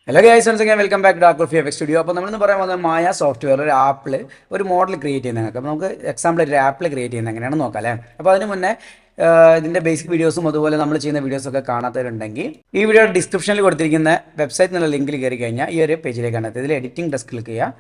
Hello guys, once again welcome back to Dark VFX Studio. അപ്പോൾ നമ്മൾ ഇന്ന് പറയാൻ പോകുന്നത് മായ സോഫ്റ്റ്വെയർ ഒരു ആപ്പിൾ ഒരു മോഡൽ ക്രിയേറ്റ് ചെയ്യുന്നത്. അപ്പോൾ നമുക്ക് എക്സാമ്പിൾ ഒരു ആപ്പിൾ ക്രിയേറ്റ് ചെയ്യുന്നത് എങ്ങനെയാണെന്ന് നോക്കാം അല്ലേ. അപ്പോൾ അതിന് മുന്നേ ഇതിൻ്റെ ബേസിക് വീഡിയോസും അതുപോലെ നമ്മൾ ചെയ്യുന്ന വീഡിയോസൊക്കെ കാണാത്തവരുണ്ടെങ്കിൽ ഈ വീഡിയോ ഡിസ്ക്രിപ്ഷനിൽ കൊടുത്തിരിക്കുന്ന വെബ്സൈറ്റിനുള്ള ലിങ്കിൽ കയറി കഴിഞ്ഞാൽ ഈ ഒരു പേജിലേക്കാണ് എത്തുക. ഇതിൽ എഡിറ്റിംഗ് ഡെസ്ക് ക്ലിക്ക് ചെയ്യുക.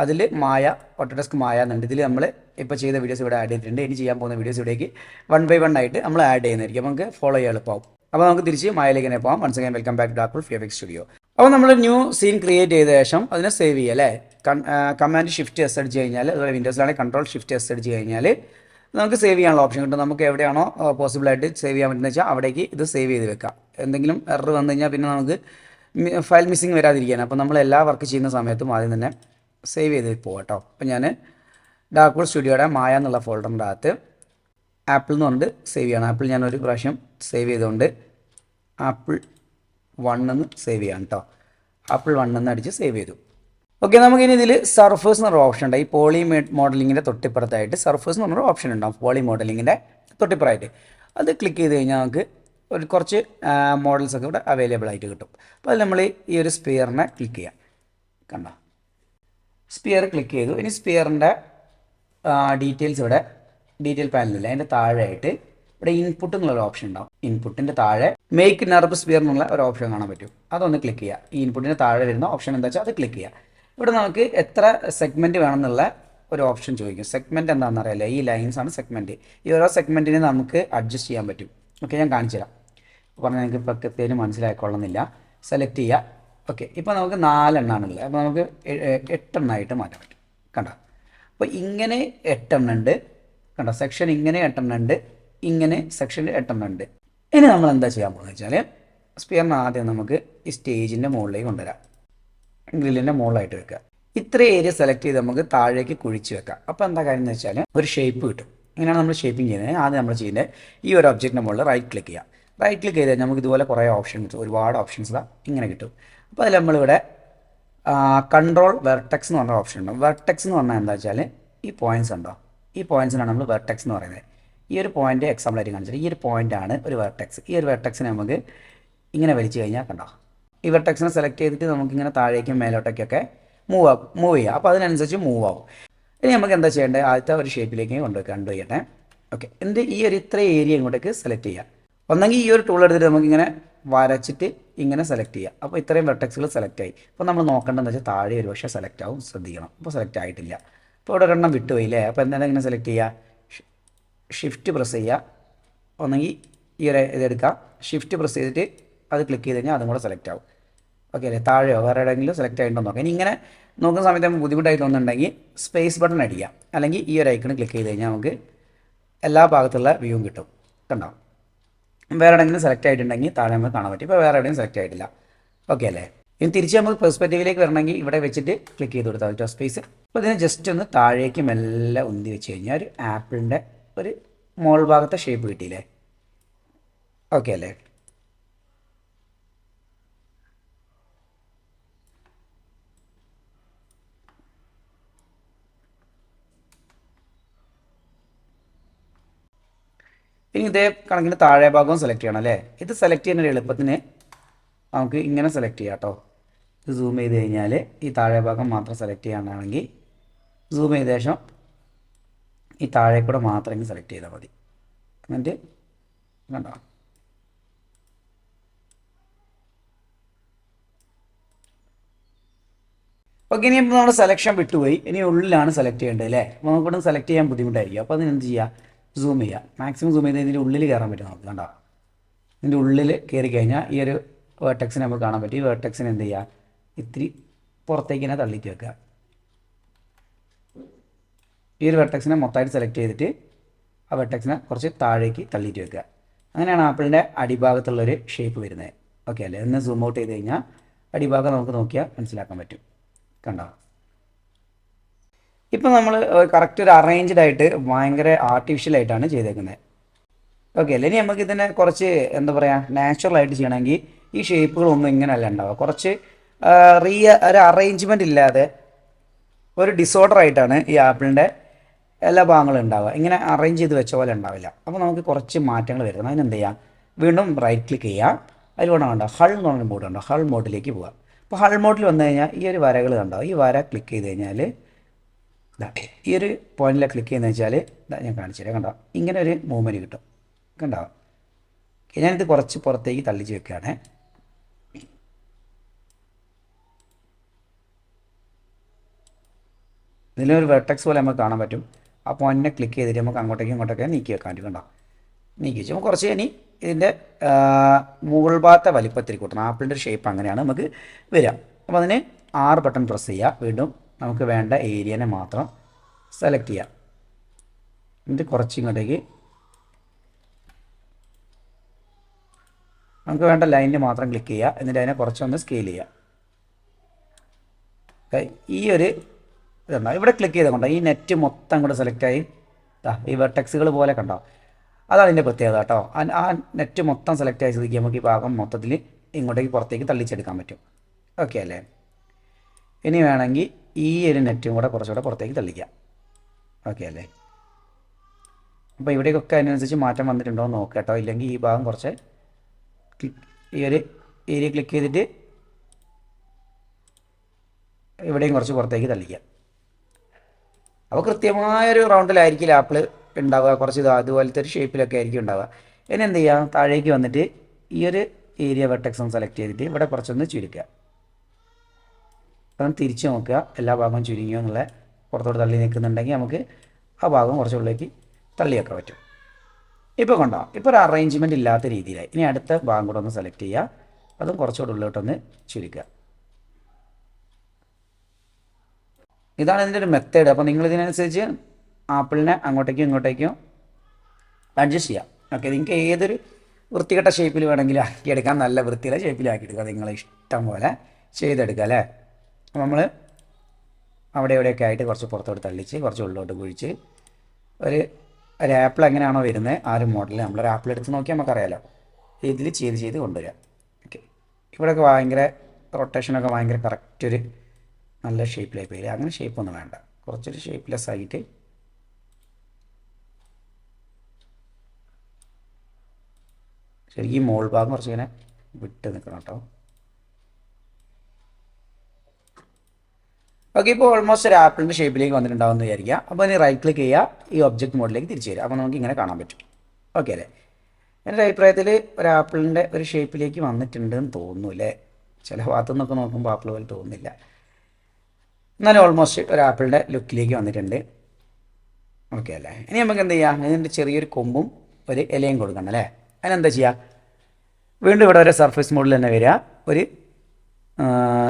അതിൽ മായ ഓട്ടോഡെസ്ക് മായ എന്നുണ്ട്. ഇതിൽ നമ്മൾ ഇപ്പോൾ ചെയ്ത വീഡിയോസ് ഇവിടെ ആഡ് ചെയ്തിട്ടുണ്ട്. ഇനി ചെയ്യാൻ പോകുന്ന വീഡിയോസ് ഇവിടേക്ക് 1 by 1 ആയിട്ട് നമ്മൾ ആഡ് ചെയ്യുന്നതായിരിക്കും. നമുക്ക് ഫോളോ ചെയ്യാൻ എളുപ്പമാവും. അപ്പോൾ നമുക്ക് തിരിച്ച് മായയിലേക്ക് തന്നെ പോകാം. Once again welcome back to dark VFX studio. അപ്പോൾ നമ്മൾ ന്യൂ സീൻ ക്രിയേറ്റ് ചെയ്ത ശേഷം അതിനെ സേവ് ചെയ്യുക അല്ലേ. കമാൻഡ് ഷിഫ്റ്റ് എസ് അടിച്ച് കഴിഞ്ഞാൽ അതുപോലെ വിൻഡോസിലാണെങ്കിൽ കൺട്രോൾ ഷിഫ്റ്റ് എസ് അടിച്ച് കഴിഞ്ഞാൽ നമുക്ക് സേവ് ചെയ്യാനുള്ള ഓപ്ഷൻ കിട്ടും. നമുക്ക് എവിടെയാണോ പോസിബിളായിട്ട് സേവ് ചെയ്യാൻ പറ്റുന്നത് വെച്ചാൽ അവിടേക്ക് ഇത് സേവ് ചെയ്ത് വെക്കാം. എന്തെങ്കിലും എറർ വന്നു കഴിഞ്ഞാൽ പിന്നെ നമുക്ക് ഫയൽ മിസ്സിങ് വരാതിരിക്കാൻ അപ്പോൾ നമ്മൾ എല്ലാ വർക്ക് ചെയ്യുന്ന സമയത്തും ആദ്യം തന്നെ സേവ് ചെയ്ത് പോകാം കേട്ടോ. അപ്പോൾ ഞാൻ ഡാർക്ക് സ്റ്റുഡിയോയുടെ മായ എന്നുള്ള ഫോൾഡറിൻ്റെ അകത്ത് ആപ്പിൾ എന്ന് പറഞ്ഞിട്ട് സേവ് ചെയ്യണം. ആപ്പിൾ ഞാനൊരു പ്രാവശ്യം സേവ് ചെയ്തുകൊണ്ട് ആപ്പിൾ 1 എന്ന് സേവ് ചെയ്യാം കേട്ടോ. ആപ്പിൾ 1 എന്ന് അടിച്ച് സേവ് ചെയ്തു. ഓക്കെ, നമുക്കിനി ഇതിൽ സർഫേഴ്സ് എന്നൊരു ഓപ്ഷൻ ഉണ്ട്. ഈ പോളി മോഡലിങ്ങിൻ്റെ തൊട്ടിപ്പുറത്തായിട്ട് സർഫേഴ്സ് എന്ന് പറഞ്ഞൊരു ഓപ്ഷൻ ഉണ്ടാവും. പോളി മോഡലിങ്ങിൻ്റെ തൊട്ടിപ്പുറമായിട്ട് അത് ക്ലിക്ക് ചെയ്ത് കഴിഞ്ഞാൽ നമുക്ക് ഒരു കുറച്ച് മോഡൽസൊക്കെ ഇവിടെ അവൈലബിൾ ആയിട്ട് കിട്ടും. അപ്പോൾ അതിൽ നമ്മൾ ഈ ഒരു സ്പിയറിനെ ക്ലിക്ക് ചെയ്യാം. കണ്ടോ, സ്പിയർ ക്ലിക്ക് ചെയ്തു. ഇനി സ്പിയറിൻ്റെ ഡീറ്റെയിൽസ് ഇവിടെ ഡീറ്റെയിൽ പാനലില്ല, അതിൻ്റെ താഴെയായിട്ട് ഇവിടെ ഇൻപുട്ട് എന്നുള്ളൊരു ഓപ്ഷൻ ഉണ്ടാവും. ഇൻപുട്ടിൻ്റെ താഴെ മേക്ക് നെർബ് സ്പിയർ എന്നുള്ള ഒരു ഓപ്ഷൻ കാണാൻ പറ്റും. അതൊന്ന് ക്ലിക്ക് ചെയ്യുക. ഈ ഇൻപുട്ടിൻ്റെ താഴെ വരുന്ന ഓപ്ഷൻ എന്താ വെച്ചാൽ അത് ക്ലിക്ക് ചെയ്യുക. ഇവിടെ നമുക്ക് എത്ര സെഗ്മെൻറ്റ് വേണമെന്നുള്ള ഒരു ഓപ്ഷൻ ചോദിക്കും. സെഗ്മെൻറ്റ് എന്താണെന്ന് അറിയില്ല, ഈ ലൈൻസ് ആണ് സെഗ്മെൻറ്റ്. ഈ ഓരോ സെഗ്മെൻറ്റിനെ നമുക്ക് അഡ്ജസ്റ്റ് ചെയ്യാൻ പറ്റും. ഓക്കെ, ഞാൻ കാണിച്ചു തരാം. പറഞ്ഞാൽ നിങ്ങൾക്ക് ഇപ്പോൾ കൃത്യമായിട്ട് മനസ്സിലായിക്കൊള്ളുന്നില്ല. സെലക്ട് ചെയ്യുക. ഓക്കെ, ഇപ്പോൾ നമുക്ക് 4 എണ്ണമാണുള്ളത്. അപ്പോൾ നമുക്ക് 8 എണ്ണമായിട്ട് മാറ്റാൻ പറ്റും. കണ്ടോ, അപ്പോൾ ഇങ്ങനെ 8 എണ്ണം ഉണ്ട്. കണ്ടോ, സെക്ഷൻ ഇങ്ങനെ 8 എണ്ണം ഉണ്ട്, ഇങ്ങനെ സെക്ഷനിൽ 8 എണ്ണം ഉണ്ട്. ഇനി നമ്മൾ എന്താ ചെയ്യാൻ പോകുന്നത് വെച്ചാൽ സ്പിയറിന് ആദ്യം നമുക്ക് ഈ സ്റ്റേജിൻ്റെ മുകളിലേക്ക് കൊണ്ടുവരാം. ഗ്രില്ലിൻ്റെ മുകളിലായിട്ട് വെക്കുക. ഇത്ര ഏരിയ സെലക്ട് ചെയ്ത് നമുക്ക് താഴേക്ക് കുഴിച്ച് വെക്കാം. അപ്പോൾ എന്താ കാര്യം എന്ന് വെച്ചാൽ ഒരു ഷേപ്പ് കിട്ടും. ഇങ്ങനെയാണ് നമ്മൾ ഷേപ്പിംഗ് ചെയ്യുന്നത്. ആദ്യം നമ്മൾ ചെയ്യുന്നത് ഈ ഒരു ഒബ്ജക്റ്റിൻ്റെ മുകളിൽ റൈറ്റ് ക്ലിക്ക് ചെയ്യുക. റൈറ്റ് ക്ലിക്ക് ചെയ്താൽ നമുക്ക് ഇതുപോലെ കുറേ ഓപ്ഷൻസ്, ഒരുപാട് ഓപ്ഷൻസ് ഇങ്ങനെ കിട്ടും. അപ്പോൾ അതിൽ നമ്മളിവിടെ കൺട്രോൾ വെർട്ടെക്സ് എന്ന് പറഞ്ഞ ഓപ്ഷൻ ഉണ്ട്. വെർട്ടെക്സ് എന്ന് പറഞ്ഞാൽ എന്താ വെച്ചാൽ ഈ പോയിൻറ്റ്സ് ഉണ്ടോ, ഈ പോയിൻറ്റ്സിനാണ് നമ്മൾ വെർട്ടെക്സ് എന്ന് പറയുന്നത്. ഈ ഒരു പോയിൻറ്റ് എക്സാമ്പിളായിട്ട് കാണിച്ചത് ഈ ഒരു പോയിൻ്റാണ് ഒരു വെർട്ടെക്സ്. ഈ ഒരു വെർട്ടെക്സിനെ നമുക്ക് ഇങ്ങനെ വലിച്ചു കഴിഞ്ഞാൽ കണ്ടോ, ഈ വെർട്ടെക്സിനെ സെലക്ട് ചെയ്തിട്ട് നമുക്കിങ്ങനെ താഴേക്കും മേലോട്ടേക്കൊക്കെ മൂവ് ചെയ്യുക. അപ്പോൾ അതിനനുസരിച്ച് മൂവ് ആവും. ഇനി നമുക്ക് എന്താ ചെയ്യേണ്ടത്, ആദ്യത്തെ ഒരു ഷേപ്പിലേക്ക് കൊണ്ടുപോയിട്ടെ. ഓക്കെ, എന്നിട്ട് ഈ ഒരു ഇത്ര ഏരിയ ഇങ്ങോട്ടേക്ക് സെലക്ട് ചെയ്യുക. ഒന്നെങ്കിൽ ഈ ഒരു ടൂൾ എടുത്തിട്ട് നമുക്കിങ്ങനെ വരച്ചിട്ട് ഇങ്ങനെ സെലക്ട് ചെയ്യുക. അപ്പോൾ ഇത്രയും വെർട്ടെക്സുകൾ സെലക്ട് ആയി. അപ്പോൾ നമ്മൾ നോക്കേണ്ടതെന്ന് വെച്ചാൽ താഴെ ഒരു പക്ഷേ സെലക്ട് ആവും, ശ്രദ്ധിക്കണം. അപ്പോൾ സെലക്ട് ആയിട്ടില്ല. അപ്പോൾ ഇവിടെ ഒരെണ്ണം വിട്ടുപോയില്ലേ. അപ്പോൾ എന്താണ് ഇങ്ങനെ സെലക്ട് ചെയ്യുക, ഷിഫ്റ്റ് പ്രസ് ചെയ്യുക. ഒന്നെങ്കിൽ ഈ ഒരു ഇതെടുക്കുക, ഷിഫ്റ്റ് പ്രസ് ചെയ്തിട്ട് അത് ക്ലിക്ക് ചെയ്ത് കഴിഞ്ഞാൽ അതും കൂടെ സെലക്ട് ആവും. ഓക്കെ അല്ലേ, താഴെയോ വേറെ എവിടെയെങ്കിലും സെലക്ട് ആയിട്ടുണ്ടോ നോക്കാം. ഇനി ഇങ്ങനെ നോക്കുന്ന സമയത്ത് നമുക്ക് ബുദ്ധിമുട്ടായി തോന്നുന്നുണ്ടെങ്കിൽ സ്പേസ് ബട്ടൺ അടിക്കുക, അല്ലെങ്കിൽ ഈ ഒരു ഐക്കൺ ക്ലിക്ക് ചെയ്ത് കഴിഞ്ഞാൽ നമുക്ക് എല്ലാ ഭാഗത്തുള്ള വ്യൂവും കിട്ടും. കണ്ടോ, വേറെ എവിടെയെങ്കിലും സെലക്ട് ആയിട്ടുണ്ടെങ്കിൽ താഴെ നമുക്ക് കാണാൻ പറ്റും. ഇപ്പോൾ വേറെ എവിടെയും സെലക്ട് ആയിട്ടില്ല. ഓക്കെ അല്ലേ. ഇനി തിരിച്ച് നമുക്ക് പെർസ്പെക്റ്റീവിലേക്ക് വരണമെങ്കിൽ ഇവിടെ വെച്ചിട്ട് ക്ലിക്ക് ചെയ്ത് കൊടുത്താൽ പറ്റും സ്പേസ്. അപ്പോൾ ഇതിനെ ജസ്റ്റ് ഒന്ന് താഴേക്ക് മെല്ലെ ഉന്തി വെച്ച് കഴിഞ്ഞാൽ ഒരു ആപ്പിളിൻ്റെ ഒരു മോൾ ഭാഗത്തെ ഷേപ്പ് കിട്ടിയില്ലേ. ഓക്കെ അല്ലേ. ഇനി ഇതേ കണക്കിന് താഴെ ഭാഗവും സെലക്ട് ചെയ്യണം അല്ലേ. ഇത് സെലക്ട് ചെയ്യുന്ന എളുപ്പത്തിന് നമുക്ക് ഇങ്ങനെ സെലക്ട് ചെയ്യാം കേട്ടോ. ഇത് സൂം ചെയ്ത് കഴിഞ്ഞാൽ ഈ താഴെ ഭാഗം മാത്രം സെലക്ട് ചെയ്യാനാണെങ്കിൽ സൂം ചെയ്ത ശേഷം ഈ താഴെ കൂടെ മാത്രം സെലക്ട് ചെയ്താൽ മതി. എന്നിട്ട് കണ്ടോ, ഓക്കെ. ഇനി ഇപ്പോൾ നമ്മുടെ സെലക്ഷൻ വിട്ടുപോയി. ഇനി ഉള്ളിലാണ് സെലക്ട് ചെയ്യേണ്ടത് അല്ലേ. അപ്പോൾ നമുക്കിവിടെ സെലക്ട് ചെയ്യാൻ ബുദ്ധിമുട്ടായിരിക്കും. അപ്പോൾ അതിന് എന്ത് ചെയ്യുക, സൂം ചെയ്യുക. മാക്സിമം സൂം ചെയ്ത് ഇതിൻ്റെ ഉള്ളിൽ കയറാൻ പറ്റും നമുക്ക്. കണ്ടോ, ഇതിൻ്റെ ഉള്ളിൽ കയറി കഴിഞ്ഞാൽ ഈ ഒരു വേർട്ടെക്സിനെ നമുക്ക് കാണാൻ പറ്റും. ഈ വേർട്ടെക്സിനെ എന്ത് ചെയ്യുക, ഇത്തിരി പുറത്തേക്ക് തന്നെ തള്ളിയിട്ട് വെക്കുക. ഈ ഒരു വെർട്ടെക്സിനെ മൊത്തമായിട്ട് സെലക്ട് ചെയ്തിട്ട് ആ വെർട്ടെക്സിനെ കുറച്ച് താഴേക്ക് തള്ളിയിട്ട് വെക്കുക. അങ്ങനെയാണ് ആപ്പിളിൻ്റെ അടിഭാഗത്തുള്ളൊരു ഷേപ്പ് വരുന്നത്. ഓക്കെ അല്ലേ. ഒന്ന് സൂം ഔട്ട് ചെയ്ത് കഴിഞ്ഞാൽ അടിഭാഗം നമുക്ക് നോക്കിയാൽ മനസ്സിലാക്കാൻ പറ്റും. കണ്ടോ, ഇപ്പം നമ്മൾ കറക്റ്റ് ഒരു അറേഞ്ച്ഡ് ആയിട്ട് ഭയങ്കര ആർട്ടിഫിഷ്യലായിട്ടാണ് ചെയ്തേക്കുന്നത്. ഓക്കെ അല്ലേ. ഇനി നമുക്ക് ഇതിനെ കുറച്ച് എന്താ പറയുക, നാച്ചുറലായിട്ട് ചെയ്യണമെങ്കിൽ ഈ ഷേപ്പുകളൊന്നും ഇങ്ങനെയല്ല ഉണ്ടാവുക. കുറച്ച് ഒരു അറേഞ്ച്മെൻറ്റ് ഇല്ലാതെ ഒരു ഡിസോർഡർ ആയിട്ടാണ് ഈ ആപ്പിളിൻ്റെ എല്ലാ ഭാഗങ്ങളും ഉണ്ടാവുക. ഇങ്ങനെ അറേഞ്ച് ചെയ്ത് വെച്ച പോലെ ഉണ്ടാവില്ല. അപ്പോൾ നമുക്ക് കുറച്ച് മാറ്റങ്ങൾ വരുന്നത്. അതിനെന്ത് ചെയ്യാം, വീണ്ടും റൈറ്റ് ക്ലിക്ക് ചെയ്യുക. അതിലൂടെ കണ്ടോ ഹൾ എന്ന് പറഞ്ഞ മോഡ് ഉണ്ടോ, ഹൾ മോഡിലേക്ക് പോവുക. അപ്പോൾ ഹൾ മോഡിൽ വന്നു കഴിഞ്ഞാൽ ഈ ഒരു വരകൾ കണ്ടോ, ഈ വര ക്ലിക്ക് ചെയ്ത് കഴിഞ്ഞാൽ ഈ ഒരു പോയിന്റിൽ ക്ലിക്ക് ചെയ്യുന്നത് വെച്ചാൽ ഞാൻ കാണിച്ചു തരാം. കണ്ടോ, ഇങ്ങനെ ഒരു മൂവ്മെൻറ്റ് കിട്ടും. കണ്ടോ, ഞാനിത് കുറച്ച് പുറത്തേക്ക് തള്ളിച്ച് വെക്കുകയാണ്. ഇതിലൊരു വെർട്ടെക്സ് പോലെ നമുക്ക് കാണാൻ പറ്റും. ആ പോയിന്റിനെ ക്ലിക്ക് ചെയ്തിട്ട് നമുക്ക് അങ്ങോട്ടേക്കും ഇങ്ങോട്ടൊക്കെ നീക്കി വെക്കാൻ പറ്റും. കണ്ടോ, നീക്കി വെച്ച് നമുക്ക് കുറച്ച് ഇനി ഇതിൻ്റെ മുകൾ ഭാഗത്തെ വലിപ്പത്തിൽ കൂട്ടണം. ആപ്പിളിൻ്റെ ഒരു ഷേപ്പ് അങ്ങനെയാണ് നമുക്ക് വരിക. അപ്പോൾ അതിന് 6 ബട്ടൺ പ്രസ് ചെയ്യുക. വീണ്ടും നമുക്ക് വേണ്ട ഏരിയനെ മാത്രം സെലക്ട് ചെയ്യുക. എന്നിട്ട് കുറച്ച് ഇങ്ങോട്ടേക്ക് നമുക്ക് വേണ്ട ലൈനിൽ മാത്രം ക്ലിക്ക് ചെയ്യുക. എന്നിട്ട് അതിനെ കുറച്ചൊന്ന് സ്കെയിൽ ചെയ്യുക. ഈ ഒരു ഇതുണ്ടാവും. ഇവിടെ ക്ലിക്ക് ചെയ്തുകൊണ്ടോ ഈ നെറ്റ് മൊത്തം കൂടെ സെലക്റ്റായി ഈ വെർട്ടെക്സുകൾ പോലെ കണ്ടോ, അതാണ് അതിൻ്റെ പ്രത്യേകത കേട്ടോ. ആ നെറ്റ് മൊത്തം സെലക്ട് ആയി സ്ഥിതിക്ക് നമുക്ക് ഈ ഭാഗം മൊത്തത്തിൽ ഇങ്ങോട്ടേക്ക് പുറത്തേക്ക് തള്ളിച്ചെടുക്കാൻ പറ്റും. ഓക്കെ അല്ലേ? ഇനി വേണമെങ്കിൽ ഈ ഒരു നെറ്റും കൂടെ കുറച്ചുകൂടെ പുറത്തേക്ക് തള്ളിക്കാം. ഓക്കെ അല്ലേ? അപ്പോൾ ഇവിടേക്കൊക്കെ അതിനനുസരിച്ച് മാറ്റം വന്നിട്ടുണ്ടോ എന്ന് നോക്കാം കേട്ടോ. ഇല്ലെങ്കിൽ ഈ ഭാഗം കുറച്ച് ഈ ഒരു ഏരിയ ക്ലിക്ക് ചെയ്തിട്ട് ഇവിടെയും കുറച്ച് പുറത്തേക്ക് തള്ളിക്കാം. അപ്പോൾ കൃത്യമായൊരു റൗണ്ടിലായിരിക്കും ആപ്പിൾ ഉണ്ടാവുക. കുറച്ച് അതുപോലത്തെ ഒരു ഷേപ്പിലൊക്കെ ആയിരിക്കും ഉണ്ടാവുക. ഇനി എന്ത് ചെയ്യുക, താഴേക്ക് വന്നിട്ട് ഈ ഒരു ഏരിയ വെർട്ടെക്സ് ഒന്ന് സെലക്ട് ചെയ്തിട്ട് ഇവിടെ കുറച്ചൊന്ന് ചുരുക്കുക. അപ്പം തിരിച്ച് നോക്കുക എല്ലാ ഭാഗവും ചുരുങ്ങിയോ എന്നുള്ള. പുറത്തോട്ട് തള്ളി നിൽക്കുന്നുണ്ടെങ്കിൽ നമുക്ക് ആ ഭാഗം കുറച്ചുള്ളിലേക്ക് തള്ളിയൊക്കെ പറ്റും. ഇപ്പോൾ കണ്ടോ, ഇപ്പോൾ ഒരു അറേഞ്ച്മെൻറ്റ് ഇല്ലാത്ത രീതിയിലായി. ഇനി അടുത്ത ഭാഗം കൂടെ ഒന്ന് സെലക്ട് ചെയ്യുക. അതും കുറച്ചുകൂടെ ഉള്ളിലോട്ടൊന്ന് ചുരുക്കുക. ഇതാണ് ഇതിൻ്റെ ഒരു മെത്തേഡ്. അപ്പോൾ നിങ്ങളിതിനനുസരിച്ച് ആപ്പിളിനെ അങ്ങോട്ടേക്കും ഇങ്ങോട്ടേക്കും അഡ്ജസ്റ്റ് ചെയ്യാം. ഓക്കെ, നിങ്ങൾക്ക് ഏതൊരു വൃത്തികെട്ട ഷേപ്പിൽ വേണമെങ്കിലും ആക്കിയെടുക്കാം. നല്ല വൃത്തിയുടെ ഷേപ്പിലാക്കിയെടുക്കുക. നിങ്ങളെ ഇഷ്ടം പോലെ ചെയ്തെടുക്കുക അല്ലേ? അപ്പോൾ നമ്മൾ അവിടെ എവിടെയൊക്കെ ആയിട്ട് കുറച്ച് പുറത്തോട്ട് തള്ളിച്ച് കുറച്ച് ഉള്ളിലോട്ട് കുഴിച്ച് ഒരു ആപ്പിൾ എങ്ങനെയാണോ വരുന്നത് ആ ഒരു മോഡൽ നമ്മളൊരു ആപ്പിൾ എടുത്ത് നോക്കിയാൽ നമുക്കറിയാലോ. ഇതിൽ ചെയ്ത് കൊണ്ടുവരിക. ഓക്കെ, ഇവിടെയൊക്കെ ഭയങ്കര റൊട്ടേഷനൊക്കെ ഭയങ്കര കറക്റ്റ് ഒരു നല്ല ഷേപ്പിലായി പോയില്ല. അങ്ങനെ ഷേപ്പൊന്നും വേണ്ട, കുറച്ചൊരു ഷേപ്പ്ലെസ് ആയിട്ട് ശരിക്കും മോൾ ഭാഗം കുറച്ചിങ്ങനെ വിട്ട് നിൽക്കണം കേട്ടോ. ഓക്കെ, ഇപ്പോൾ ഓൾമോസ്റ്റ് ഒരു ആപ്പിളിൻ്റെ ഷേപ്പിലേക്ക് വന്നിട്ടുണ്ടാവും എന്ന് വിചാരിക്കുക. അപ്പോൾ ഇനി റൈറ്റ് ക്ലിക്ക് ചെയ്യുക, ഈ ഒബ്ജക്റ്റ് മോഡിലേക്ക് തിരിച്ചു വരിക. അപ്പോൾ നമുക്ക് ഇങ്ങനെ കാണാൻ പറ്റും. ഓക്കെ അല്ലേ? എൻ്റെ അഭിപ്രായത്തിൽ ഒരു ആപ്പിളിൻ്റെ ഒരു ഷേപ്പിലേക്ക് വന്നിട്ടുണ്ടെന്ന് തോന്നുന്നു അല്ലേ? ചില ഭാഗത്തു നിന്നൊക്കെ നോക്കുമ്പോൾ ആപ്പിൾ പോലെ തോന്നുന്നില്ല. എന്നാലും ഓൾമോസ്റ്റ് ഒരു ആപ്പിളിൻ്റെ ലുക്കിലേക്ക് വന്നിട്ടുണ്ട്. ഓക്കെ അല്ലേ? ഇനി നമുക്ക് എന്ത് ചെയ്യാം, ഇതിൻ്റെ ചെറിയൊരു കൊമ്പും ഒരു ഇലയും കൊടുക്കണം അല്ലേ? അതിനെന്താ ചെയ്യുക, വീണ്ടും ഇവിടെ ഒരു സർഫേസ് മോഡിൽ തന്നെ വരിക, ഒരു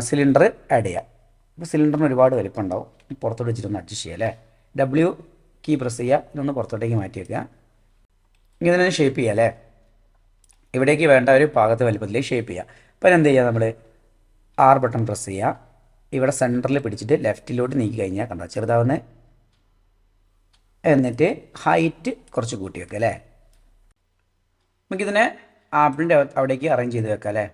സിലിണ്ടർ ആഡ് ചെയ്യുക. അപ്പോൾ സിലിണ്ടറിന് ഒരുപാട് വലിപ്പം ഉണ്ടാവും. പുറത്തോട്ട് വെച്ചിട്ടൊന്ന് അഡ്ജസ്റ്റ് ചെയ്യുക അല്ലേ? W കീ പ്രസ് ചെയ്യുക, ഇതൊന്ന് പുറത്തോട്ടേക്ക് മാറ്റി വെക്കുക. ഇങ്ങനെ ഷേപ്പ് ചെയ്യുക അല്ലേ? ഇവിടേക്ക് വേണ്ട ഒരു പാകത്തെ വലിപ്പത്തിലേക്ക് ഷേപ്പ് ചെയ്യുക. അപ്പോൾ എന്ത് ചെയ്യുക, നമ്മൾ R ബട്ടൺ പ്രസ് ചെയ്യുക. ഇവിടെ സെൻറ്ററിൽ പിടിച്ചിട്ട് ലെഫ്റ്റിലോട്ട് നീക്കി കഴിഞ്ഞാൽ കണ്ടോ ചെറുതാവുന്ന. എന്നിട്ട് ഹൈറ്റ് കുറച്ച് കൂട്ടി വെക്കുക അല്ലേ? നമുക്കിതിനെ ആപ്പിളിൻ്റെ അവിടേക്ക് അറേഞ്ച് ചെയ്ത് വെക്കാം അല്ലേ?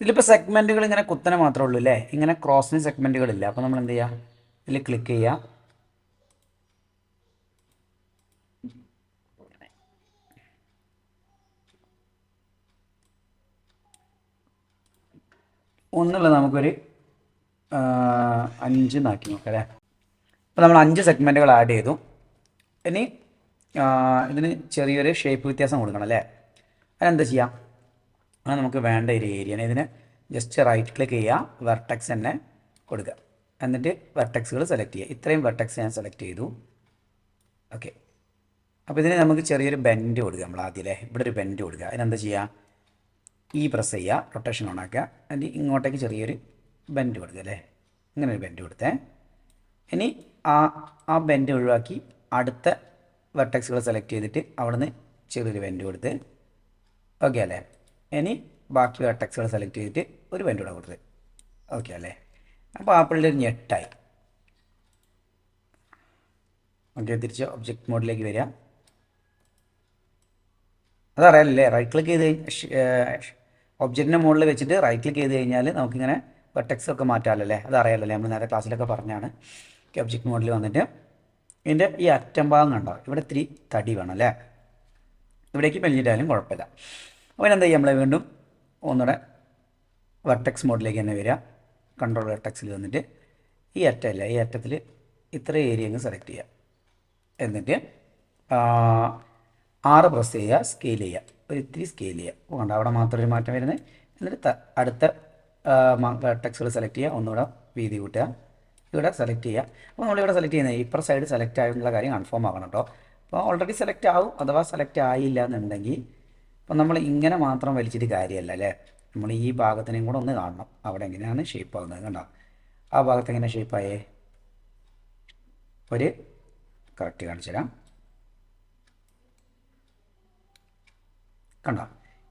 ഇതിലിപ്പോൾ സെഗ്മെൻറ്റുകൾ ഇങ്ങനെ കുത്തനെ മാത്രമേ ഉള്ളൂ അല്ലേ? ഇങ്ങനെ ക്രോസിന് സെഗ്മെൻറ്റുകളില്ല. അപ്പോൾ നമ്മൾ എന്ത് ചെയ്യുക, ഇതിൽ ക്ലിക്ക് ചെയ്യുക. ഒന്നുള്ളത് നമുക്കൊരു 5 നാക്കി നോക്കാം അല്ലേ? അപ്പോൾ നമ്മൾ 5 സെഗ്മെൻറ്റുകൾ ആഡ് ചെയ്തു. ഇനി ഇതിന് ചെറിയൊരു ഷേപ്പ് വ്യത്യാസം കൊടുക്കണം അല്ലേ? അതിനെന്താ ചെയ്യാം, അങ്ങനെ നമുക്ക് വേണ്ട ഒരു ഏരിയനെ ഇതിന് ജസ്റ്റ് റൈറ്റ് ക്ലിക്ക് ചെയ്യുക, വെർട്ടെക്സ് തന്നെ കൊടുക്കുക. എന്നിട്ട് വെർട്ടെക്സുകൾ സെലക്ട് ചെയ്യുക. ഇത്രയും വെർട്ടെക്സ് ഞാൻ സെലക്ട് ചെയ്തു. ഓക്കെ, അപ്പോൾ ഇതിന് നമുക്ക് ചെറിയൊരു ബെൻഡ് കൊടുക്കുക. നമ്മൾ ആദ്യം അല്ലേ ഇവിടെ ഒരു ബെൻഡ് കൊടുക്കുക. അതിനെന്താ ചെയ്യുക, ഈ പ്രസ് ചെയ്യുക, റൊട്ടേഷൻ ഓൺ ആക്കുക. എന്നിട്ട് ഇങ്ങോട്ടേക്ക് ചെറിയൊരു ബെൻഡ് കൊടുക്കുക അല്ലേ? ഇങ്ങനെ ഒരു ബെൻഡ് കൊടുത്തേ. ഇനി ആ ബെൻഡ് ഒഴിവാക്കി അടുത്ത വെർട്ടെക്സുകൾ സെലക്ട് ചെയ്തിട്ട് അവിടുന്ന് ചെറിയൊരു ബെൻഡ് കൊടുത്ത്. ഓക്കെ അല്ലേ? ഇനി ബാക്കി വെർട്ടെക്സുകൾ സെലക്ട് ചെയ്തിട്ട് ഒരു ബെൻഡ് കൂടെ കൊടുത്ത്. ഓക്കെ അല്ലേ? അപ്പോൾ ആപ്പിളിൻ്റെ ഒരു ഞെട്ടായി. ഓക്കെ, തിരിച്ച് ഒബ്ജക്റ്റ് മോഡിലേക്ക് വരിക. അതറിയാലല്ലേ, റൈറ്റ് ക്ലിക്ക് ചെയ്ത് ഒബ്ജക്റ്റിൻ്റെ മുകളിൽ വെച്ചിട്ട് റൈറ്റ് ക്ലിക്ക് ചെയ്ത് കഴിഞ്ഞാൽ നമുക്കിങ്ങനെ വെർട്ടെക്സ് ഒക്കെ മാറ്റാമല്ലേ? അതറിയാലല്ലേ, നമ്മൾ നേരെ ക്ലാസ്സിലൊക്കെ പറഞ്ഞാണ്. ഓക്കെ, ഒബ്ജക്റ്റ് മോഡിൽ വന്നിട്ട് ഇതിൻ്റെ ഈ അറ്റം ഭാഗം കണ്ടോ, ഇവിടെ ഇത്തിരി തടി വേണം അല്ലേ, ഇവിടേക്ക് മെലിഞ്ഞിട്ടായാലും കുഴപ്പമില്ല. അപ്പോൾ എന്താ ചെയ്യുക, നമ്മൾ വീണ്ടും ഒന്നുകൂടെ വെർട്ടെക്സ് മോഡിലേക്ക് തന്നെ വരിക. കൺട്രോൾ വെർട്ടെക്സിൽ വന്നിട്ട് ഈ അറ്റമല്ല, ഈ അറ്റത്തിൽ ഇത്ര ഏരിയ അങ്ങ് സെലക്ട് ചെയ്യുക. എന്നിട്ട് 6 പ്രസ് ചെയ്യുക, സ്കെയിൽ ചെയ്യുക, ഒരു ഇത്തിരി സ്കെയിൽ ചെയ്യുക. കണ്ടോ അവിടെ മാത്രം ഒരു മാറ്റം വരുന്നത്. എന്നിട്ട് അടുത്ത വെർട്ടെക്സുകൾ സെലക്ട് ചെയ്യുക, ഒന്നുകൂടെ വീതി കൂട്ടുക, ഇവിടെ സെലക്ട് ചെയ്യുക. അപ്പോൾ നമ്മളിവിടെ സെലക്ട് ചെയ്യുന്നത് ഇപ്പുറ സൈഡ് സെലക്ട് ആയിട്ടുള്ള കാര്യം കൺഫേം ആകണം കേട്ടോ. അപ്പോൾ ഓൾറെഡി സെലക്ട് ആവും, അഥവാ സെലക്ട് ആയില്ല എന്നുണ്ടെങ്കിൽ അപ്പം നമ്മൾ ഇങ്ങനെ മാത്രം വലിച്ചിട്ട് കാര്യമല്ല അല്ലേ, നമ്മൾ ഈ ഭാഗത്തിനെയും കൂടെ ഒന്ന് കാണണം, അവിടെ എങ്ങനെയാണ് ഷേപ്പ് ആകുന്നത്. കണ്ടോ ആ ഭാഗത്ത് എങ്ങനെ ഷേപ്പായേ, ഒരു കറക്റ്റ് കാണിച്ചു തരാം. കണ്ടോ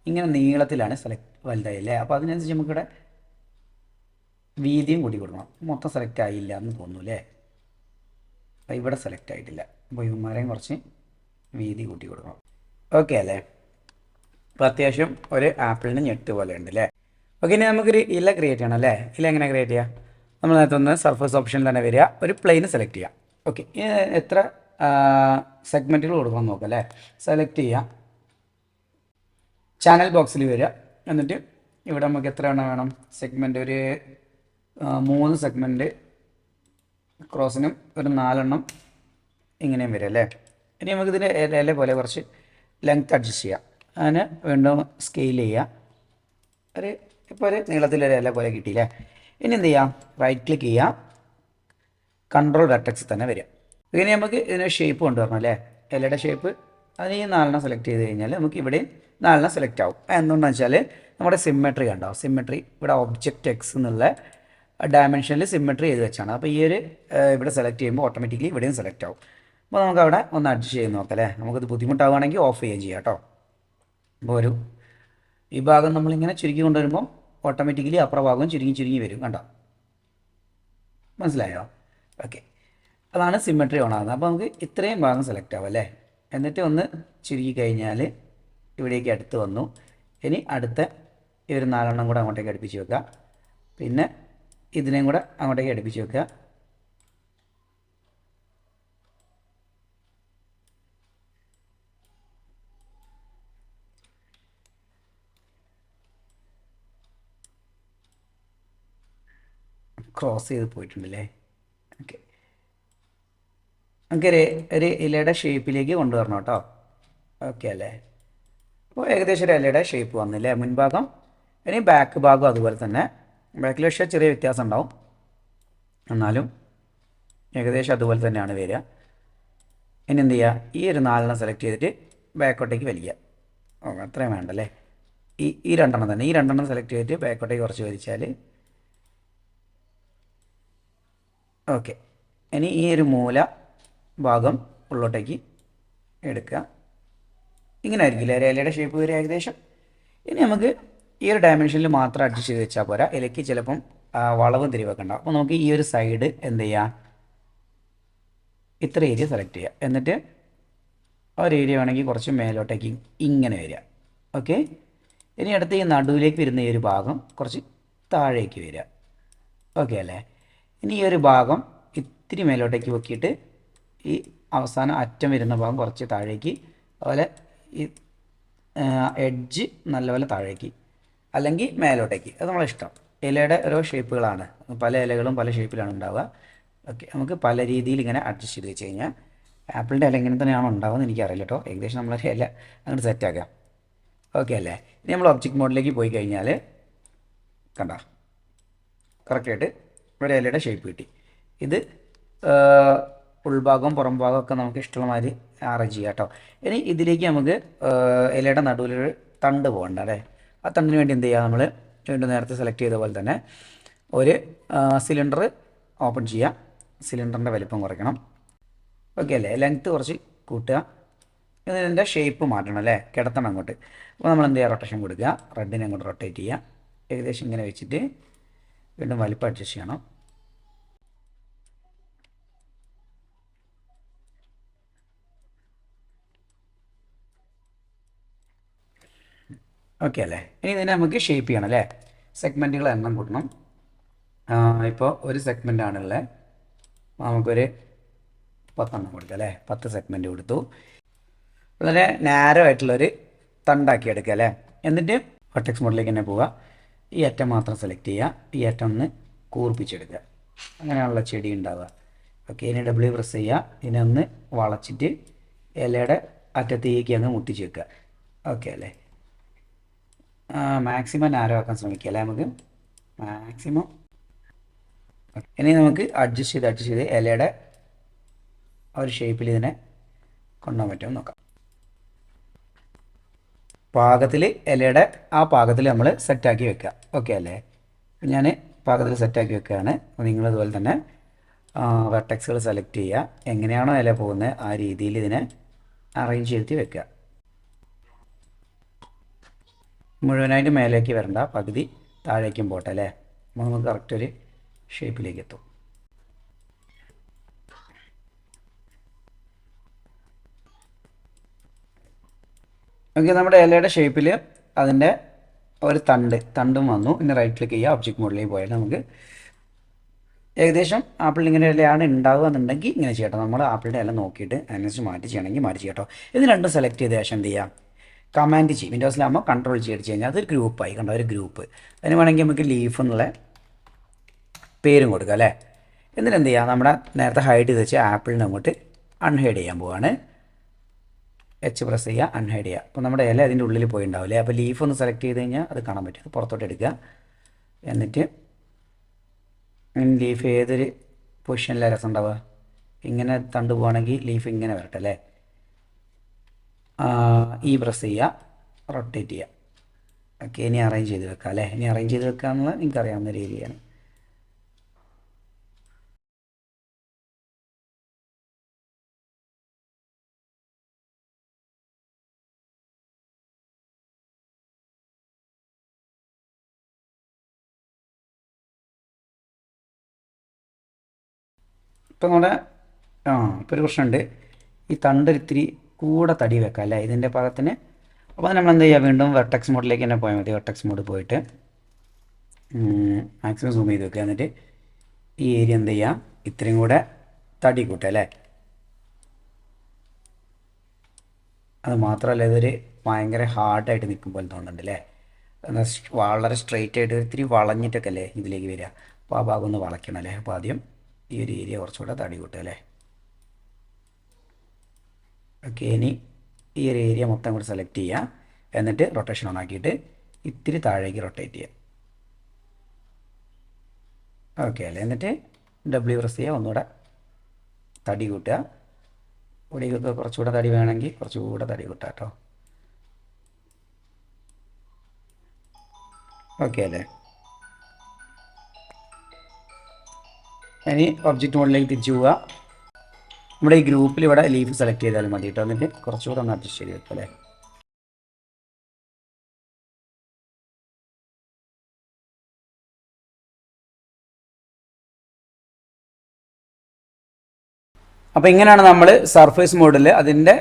ഇങ്ങനെ നീളത്തിലാണ് സെലക്ട് വലുതായി അല്ലേ. അപ്പോൾ അതിനനുസരിച്ച് നമുക്കിവിടെ വീതിയും കൂടി കൊടുക്കണം. മൊത്തം സെലക്ട് ആയില്ല എന്ന് തോന്നുന്നു അല്ലേ, അപ്പോൾ ഇവിടെ സെലക്ട് ആയിട്ടില്ല. അപ്പോൾ ഇവന്മാരെയും കുറച്ച് വീതി കൂട്ടി കൊടുക്കണം. ഓക്കെ അല്ലേ. അപ്പോൾ അത്യാവശ്യം ഒരു ആപ്പിളിന് ഞെട്ട് പോലെ ഉണ്ട് അല്ലേ. ഓക്കെ, ഇനി നമുക്കൊരു ഇല ക്രിയേറ്റ് ചെയ്യണം അല്ലേ. ഇല എങ്ങനെ ക്രിയേറ്റ് ചെയ്യുക, നമ്മൾ നേരത്തെ ഒന്ന് സർഫസ് ഓപ്ഷനിൽ തന്നെ വരിക, ഒരു പ്ലെയിന് സെലക്ട് ചെയ്യുക. ഓക്കെ, എത്ര സെഗ്മെൻറ്റുകൾ കൊടുക്കണം നോക്കാം അല്ലേ. സെലക്ട് ചെയ്യുക, ചാനൽ ബോക്സിൽ വരിക, എന്നിട്ട് ഇവിടെ നമുക്ക് എത്ര എണ്ണം വേണം സെഗ്മെൻറ്റ്, ഒരു 3 സെഗ്മെൻറ്റ് ക്രോസിനും ഒരു 4 എണ്ണം ഇങ്ങനെയും വരും അല്ലേ. ഇനി നമുക്കിതിൻ്റെ ഇല പോലെ കുറച്ച് ലെങ്ത് അഡ്ജസ്റ്റ് ചെയ്യാം. അതിന് വീണ്ടും സ്കെയിൽ ചെയ്യുക, ഇപ്പോൾ ഒരു നീളത്തിലൊരു ഇല പോലെ കിട്ടിയില്ലേ. ഇനി എന്ത് ചെയ്യാം, റൈറ്റ് ക്ലിക്ക് ചെയ്യുക, കൺട്രോൾ വെർട്ടെക്സിൽ തന്നെ വരിക. ഇനി നമുക്ക് ഇതിന് ഷേപ്പ് കൊണ്ടുവരണം അല്ലേ, ഇലയുടെ ഷേപ്പ്. അതിന് ഈ 4 സെലക്ട് ചെയ്ത് കഴിഞ്ഞാൽ നമുക്ക് ഇവിടെയും 4 സെലക്ട് ആവും. എന്തുകൊണ്ടാണെന്ന് വെച്ചാൽ നമ്മുടെ സിമ്മെട്രി കണ്ടാവും. സിമ്മെട്രി ഇവിടെ ഒബ്ജക്റ്റ് എക്സ് എന്നുള്ള ഡയമെൻഷനിൽ സിമ്മെട്രി ചെയ്ത് വെച്ചാണ്. അപ്പോൾ ഈ ഒരു ഇവിടെ സെലക്ട് ചെയ്യുമ്പോൾ ഓട്ടോമാറ്റിക്കലി ഇവിടെയും സെലക്ട് ആവും. അപ്പോൾ നമുക്ക് അവിടെ ഒന്ന് അഡ്ജസ്റ്റ് ചെയ്ത് നോക്കാം അല്ലേ. നമുക്കത് ബുദ്ധിമുട്ടാവുകയാണെങ്കിൽ ഓഫ് ചെയ്യുകയും ചെയ്യാം കേട്ടോ. അപ്പോൾ ഈ ഭാഗം നമ്മളിങ്ങനെ ചുരുക്കി കൊണ്ടുവരുമ്പോൾ ഓട്ടോമാറ്റിക്കലി അപ്പുറ ഭാഗം ചുരുങ്ങി വരും. കണ്ടോ, മനസ്സിലായോ? ഓക്കെ, അതാണ് സിമ്മെട്രി ഓൺ ആകുന്നത്. അപ്പോൾ നമുക്ക് ഇത്രയും ഭാഗം സെലക്ട് ആവും അല്ലേ. എന്നിട്ട് ഒന്ന് ചുരുക്കി കഴിഞ്ഞാൽ ഇവിടേക്ക് അടുത്ത് വന്നു. ഇനി അടുത്ത ഈ ഒരു 4 എണ്ണം കൂടെ അങ്ങോട്ടേക്ക് അടുപ്പിച്ച് വെക്കുക, പിന്നെ ഇതിനെയും കൂടെ അങ്ങോട്ടേക്ക് അടുപ്പിച്ച് വെക്കുക. ക്രോസ് ചെയ്ത് പോയിട്ടുണ്ടല്ലേ. ഓക്കെ, നമുക്ക് ഒരു ഇലയുടെ ഷേപ്പിലേക്ക് കൊണ്ടുവരണം കേട്ടോ. ഓക്കെ അല്ലേ. അപ്പോൾ ഏകദേശം ഒരു ഇലയുടെ ഷേപ്പ് വന്നില്ലേ മുൻഭാഗം. ഇനി ബാക്ക് ഭാഗം അതുപോലെ തന്നെ. ബാക്കിൽ പക്ഷേ ചെറിയ വ്യത്യാസം ഉണ്ടാവും, എന്നാലും ഏകദേശം അതുപോലെ തന്നെയാണ് വരിക. ഇനി എന്ത് ചെയ്യുക, ഈ ഒരു 4 സെലക്ട് ചെയ്തിട്ട് ബാക്കോട്ടേക്ക് വലിക്കുക. അത്രയും വേണ്ടല്ലേ. ഈ 2 തന്നെ, ഈ 2 സെലക്ട് ചെയ്തിട്ട് ബാക്കോട്ടേക്ക് കുറച്ച് വലിച്ചാൽ ഓക്കെ. ഇനി ഈ ഒരു മൂല ഭാഗം ഉള്ളോട്ടേക്ക് എടുക്കുക. ഇങ്ങനെ ആയിരിക്കില്ല ഇലയുടെ ഷേപ്പ് വരെ ഏകദേശം. ഇനി നമുക്ക് ഈ ഒരു ഡയമെൻഷനിൽ മാത്രം അഡ്ജസ്റ്റ് ചെയ്ത് വെച്ചാൽ പോരാ, ഇലയ്ക്ക് ചിലപ്പം വളവും തിരിവൊക്കെ ഉണ്ടാവും. അപ്പോൾ നമുക്ക് ഈ ഒരു സൈഡ് എന്ത് ചെയ്യാം, ഇത്ര ഏരിയ സെലക്ട് ചെയ്യുക. എന്നിട്ട് ഒരു ഏരിയ വേണമെങ്കിൽ കുറച്ച് മേലോട്ടേക്ക് ഇങ്ങനെ വരിക. ഓക്കെ, ഇനി അടുത്ത് ഈ നടുവിലേക്ക് വരുന്ന ഈ ഒരു ഭാഗം കുറച്ച് താഴേക്ക് വരിക. ഓക്കെ അല്ലേ. ഇനി ഈ ഒരു ഭാഗം ഇത്തിരി മേലോട്ടേക്ക് പൊക്കിയിട്ട് ഈ അവസാനം അറ്റം വരുന്ന ഭാഗം കുറച്ച് താഴേക്ക്, അതുപോലെ ഈ എഡ്ജ് നല്ലപോലെ താഴേക്ക് അല്ലെങ്കിൽ മേലോട്ടേക്ക്, അത് നമ്മളെ ഇഷ്ടം. ഇലയുടെ ഓരോ ഷേപ്പുകളാണ്, പല ഇലകളും പല ഷേപ്പിലാണ് ഉണ്ടാവുക. ഓക്കെ, നമുക്ക് പല രീതിയിൽ ഇങ്ങനെ അഡ്ജസ്റ്റ് ചെയ്ത് വെച്ച് കഴിഞ്ഞാൽ ആപ്പിളിൻ്റെ ഇല ഇങ്ങനെ തന്നെയാണോ ഉണ്ടാവുമെന്ന് എനിക്കറിയില്ല കേട്ടോ. ഏകദേശം നമ്മളൊരു ഇല അങ്ങോട്ട് സെറ്റാക്കാം. ഓക്കെ അല്ലേ. ഇനി നമ്മൾ ഒബ്ജക്റ്റ് മോഡിലേക്ക് പോയി കഴിഞ്ഞാൽ കണ്ടോ കറക്റ്റായിട്ട് ഒരു ഇലയുടെ ഷേപ്പ് കിട്ടി. ഇത് ഉൾഭാഗവും പുറം ഭാഗവും ഒക്കെ നമുക്ക് ഇഷ്ടമുള്ള മാതിരി അറേഞ്ച് ചെയ്യാം കേട്ടോ. ഇനി ഇതിലേക്ക് നമുക്ക് ഇലയുടെ നടുവിലൊരു തണ്ട് പോകണ്ട അല്ലേ. ആ തണ്ടിന് വേണ്ടി എന്ത് ചെയ്യുക, നമ്മൾ വീണ്ടും നേരത്തെ സെലക്ട് ചെയ്ത പോലെ തന്നെ ഒരു സിലിണ്ടർ ഓപ്പൺ ചെയ്യുക. സിലിണ്ടറിൻ്റെ വലിപ്പം കുറയ്ക്കണം. ഓക്കെ അല്ലേ. ലെങ്ത്ത് കുറച്ച് കൂട്ടുക. ഇതിൻ്റെ ഷേപ്പ് മാറ്റണം അല്ലേ, കിടത്തണം അങ്ങോട്ട്. അപ്പോൾ നമ്മൾ എന്ത് ചെയ്യുക, റൊട്ടേഷൻ കൊടുക്കുക, റെഡിനെ അങ്ങോട്ട് റൊട്ടേറ്റ് ചെയ്യുക. ഏകദേശം ഇങ്ങനെ വെച്ചിട്ട് വീണ്ടും വലിപ്പം അഡ്ജസ്റ്റ് ചെയ്യണം. ഓക്കെ അല്ലേ. ഇനി ഇതിനെ നമുക്ക് ഷേപ്പ് ചെയ്യണം അല്ലേ. സെഗ്മെൻറ്റുകൾ എണ്ണം കൂട്ടണം. ഇപ്പോൾ ഒരു സെഗ്മെൻ്റ് ആണുള്ളത്, നമുക്കൊരു 10 കൊടുക്കുക അല്ലേ, 10 സെഗ്മെൻറ്റ് കൊടുത്തു. വളരെ നാരോ ആയിട്ടുള്ളൊരു തണ്ടാക്കി എടുക്കുക അല്ലേ. എന്നിട്ട് വെർട്ടെക്സ് മോഡിലേക്ക് തന്നെ പോവുക. ഈ അറ്റം മാത്രം സെലക്ട് ചെയ്യുക, ഈ അറ്റം ഒന്ന് കൂർപ്പിച്ചെടുക്കുക. അങ്ങനെയാണുള്ള ചെടി ഉണ്ടാവുക. ഓക്കെ, ഇനി ഡബ്ല്യു പ്രസ് ചെയ്യുക. ഇതിനൊന്ന് വളച്ചിട്ട് ഇലയുടെ അറ്റത്തേക്ക് അങ്ങ് മുട്ടിച്ച് വെക്കുക. ഓക്കെ അല്ലേ, മാക്സിമം നാരോ ആക്കാൻ ശ്രമിക്കുക അല്ലേ നമുക്ക്, മാക്സിമം. ഇനി നമുക്ക് അഡ്ജസ്റ്റ് ചെയ്ത് ഇലയുടെ ആ ഒരു ഷേപ്പിൽ ഇതിനെ കൊണ്ടുപോകാൻ പറ്റുമെന്ന് നോക്കാം. പാകത്തിൽ ഇലയുടെ ആ പാകത്തിൽ നമ്മൾ സെറ്റാക്കി വെക്കുക. ഓക്കെ അല്ലേ, ഞാൻ പാകത്തിൽ സെറ്റാക്കി വെക്കുകയാണ്. നിങ്ങളതുപോലെ തന്നെ വെർട്ടെക്സുകൾ സെലക്ട് ചെയ്യുക. എങ്ങനെയാണോ ഇല പോകുന്നത് ആ രീതിയിൽ ഇതിനെ അറേഞ്ച് ചെയ്തിട്ട് വെക്കുക. മുഴുവനായിട്ട് മേലേക്ക് വരണ്ട, പകുതി താഴേക്കും പോട്ടെ അല്ലേ. അപ്പോൾ നമുക്ക് കറക്റ്റ് ഒരു ഷേപ്പിലേക്ക് എത്തും. ഓക്കെ, നമ്മുടെ ഇലയുടെ ഷേപ്പിൽ അതിൻ്റെ ഒരു തണ്ടും വന്നു. ഇനി റൈറ്റ് ക്ലിക്ക് ചെയ്യുക, ഒബ്ജക്റ്റ് മോഡിലേക്ക് പോയാൽ നമുക്ക് ഏകദേശം ആപ്പിൾ ഇങ്ങനെ ഇലയാണ് ഉണ്ടാവുക എന്നുണ്ടെങ്കിൽ ഇങ്ങനെ ചെയ്യട്ടോ. നമ്മൾ ആപ്പിളിൻ്റെ ഇല നോക്കിയിട്ട് അതിനനുസരിച്ച് മാറ്റി ചെയ്യണമെങ്കിൽ മാറ്റി ചെയ്യട്ടോ. ഇത് രണ്ടും സെലക്ട് ചെയ്ത ശേഷം എന്ത് ചെയ്യാം, കമാൻഡ് ചെയ്യും. വിൻഡോസിലാകുമ്പോൾ കൺട്രോൾ ചെയ്ത് കഴിഞ്ഞാൽ അതൊരു ഗ്രൂപ്പായി കണ്ടോ, ഒരു ഗ്രൂപ്പ്. അതിന് വേണമെങ്കിൽ നമുക്ക് ലീഫ് എന്നുള്ള പേരും കൊടുക്കുക അല്ലേ. എന്നിട്ട് എന്ത് ചെയ്യുക, നമ്മുടെ നേരത്തെ ഹൈഡ് ചെയ്ത് വെച്ച് ആപ്പിളിനെ അങ്ങോട്ട് അൺഹൈഡ് ചെയ്യാൻ പോവാണ്. എച്ച് പ്രസ് ചെയ്യുക, അൺഹൈഡ് ചെയ്യുക. അപ്പോൾ നമ്മുടെ ഇല അതിൻ്റെ ഉള്ളിൽ പോയി ഉണ്ടാവില്ലേ. അപ്പോൾ ലീഫ് ഒന്ന് സെലക്ട് ചെയ്ത് കഴിഞ്ഞാൽ അത് കാണാൻ പറ്റും. പുറത്തോട്ട് എടുക്കുക. എന്നിട്ട് ലീഫ് ഏതൊരു പൊസിഷനിലാണ് രസം ഉണ്ടാവുക, ഇങ്ങനെ തണ്ട് പോവുകയാണെങ്കിൽ ലീഫ് ഇങ്ങനെ വരട്ടെ അല്ലേ. ഈ പ്രസ് ചെയ്യുക, റൊട്ടേറ്റ് ചെയ്യുക. ഓക്കെ, ഇനി അറേഞ്ച് ചെയ്ത് വെക്കാം അല്ലേ. ഇനി അറേഞ്ച് ചെയ്ത് വെക്കുക എന്നുള്ളത് നിങ്ങൾക്ക് അറിയാവുന്ന രീതിയാണ്. ഇപ്പം നമ്മുടെ ഇപ്പോൾ ഒരു പ്രശ്നമുണ്ട്, ഈ തണ്ട് ഇത്തിരി കൂടെ തടി വെക്കാം അല്ലേ ഇതിൻ്റെ പാകത്തിന്. അപ്പോൾ നമ്മൾ എന്ത് ചെയ്യുക, വീണ്ടും വെർട്ടെക്സ് മോഡിലേക്ക് തന്നെ പോയാൽ മതി. വെർട്ടെക്സ് മോഡ് പോയിട്ട് മാക്സിമം സൂം ചെയ്ത് വെക്കുക. എന്നിട്ട് ഈ ഏരിയ എന്ത് ചെയ്യുക, ഇത്രയും കൂടെ തടി കൂട്ടുക അല്ലേ. അത് മാത്രമല്ല ഇതൊരു ഭയങ്കര ഹാർഡായിട്ട് നിൽക്കും പോലെ തോന്നുന്നുണ്ട് അല്ലേ. വളരെ സ്ട്രെയിറ്റ് ആയിട്ട് ഇത്തിരി വളഞ്ഞിട്ടൊക്കെ അല്ലേ ഇതിലേക്ക് വരിക. അപ്പോൾ ആ ഭാഗം ഒന്ന് വളയ്ക്കണം അല്ലേ. അപ്പോൾ ആദ്യം ഈ ഒരു ഏരിയ കുറച്ചുകൂടെ തടി കൂട്ടുക അല്ലേ. ഓക്കെ, ഇനി ഈ ഒരു ഏരിയ മൊത്തം കൂടി സെലക്ട് ചെയ്യുക. എന്നിട്ട് റൊട്ടേഷൻ ഓൺ ആക്കിയിട്ട് ഇത്തിരി താഴേക്ക് റൊട്ടേറ്റ് ചെയ്യുക. ഓക്കെ അല്ലേ. എന്നിട്ട് ഡബ്ല്യു പ്രസ് ചെയ്യുക, ഒന്നുകൂടെ തടി കൂട്ടുക. പൊടിക്കൊക്കെ കുറച്ചുകൂടെ തടി വേണമെങ്കിൽ കുറച്ചുകൂടെ തടി കൂട്ടുക കേട്ടോ. ഓക്കെ അല്ലേ. ഇനി ഒബ്ജക്റ്റ് മോഡിലേക്ക് തിരിച്ചു പോവുക. നമ്മുടെ ഈ ഗ്രൂപ്പിൽ ഇവിടെ ലീഫ് സെലക്ട് ചെയ്താലും മതി കേട്ടോ. എന്നിട്ട് കുറച്ചുകൂടെ ഒന്ന് അഡ്ജസ്റ്റ് ചെയ്ത് വെക്കും അല്ലേ. അപ്പോൾ ഇങ്ങനെയാണ് നമ്മൾ സർഫേസ് മോഡിൽ അതിൻ്റെ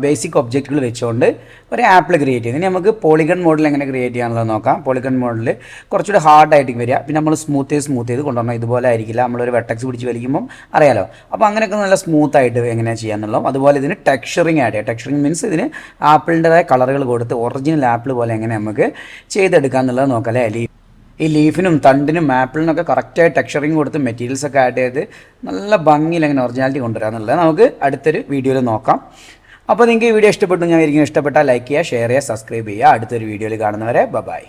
ബേസിക് ഒബ്ജക്റ്റുകൾ വെച്ചുകൊണ്ട് ഒരു ആപ്പിൾ ക്രിയേറ്റ് ചെയ്യുന്നത്. ഇനി നമുക്ക് പോളിഗൺ മോഡിൽ എങ്ങനെ ക്രിയേറ്റ് ചെയ്യാനുള്ളത് നോക്കാം. പോളിഗൺ മോഡിൽ കുറച്ചുകൂടി ഹാർഡായിട്ട് വരിക. പിന്നെ നമ്മൾ സ്മൂത്ത് ചെയ്ത് കൊണ്ടുവരണം. ഇതുപോലെ ആയിരിക്കില്ല, നമ്മളൊരു വെർട്ടെക്സ് പിടിച്ച് വലിക്കുമ്പം അറിയാലോ. അപ്പോൾ അങ്ങനെയൊക്കെ നല്ല സ്മൂത്തായിട്ട് എങ്ങനെയാണ് ചെയ്യാന്നുള്ളതും, അതുപോലെ ഇതിന് ടെക്സ്ചറിങ് ആഡ് ചെയ്യുക. ടെക്സ്ചറിങ് മീൻസ് ഇതിന് ആപ്പിളിൻ്റെതായ കളറുകൾ കൊടുത്ത് ഒറിജിനൽ ആപ്പിൾ പോലെ എങ്ങനെ നമുക്ക് ചെയ്തെടുക്കുക എന്നുള്ളത് നോക്കാം അല്ലേ. ഈ ലീഫിനും തണ്ടിനും ആപ്പിളിനൊക്കെ കറക്റ്റായി ടെക്സ്ചറിങ് കൊടുത്ത് മെറ്റീരിയൽസൊക്കെ ആഡ് ചെയ്ത് നല്ല ഭംഗിയിൽ എങ്ങനെ ഒറിജിനാലിറ്റി കൊണ്ടുവരിക എന്നുള്ളത് നമുക്ക് അടുത്തൊരു വീഡിയോയിൽ നോക്കാം. അപ്പോൾ നിങ്ങൾക്ക് ഈ വീഡിയോ ഇഷ്ടപ്പെട്ടു, ഞാൻ ഇഷ്ടപ്പെട്ടാൽ ലൈക്ക് ചെയ്യുക, ഷെയർ ചെയ്യുക, സബ്സ്ക്രൈബ് ചെയ്യുക. അടുത്തൊരു വീഡിയോയിൽ കാണുന്നവരെ ബൈ.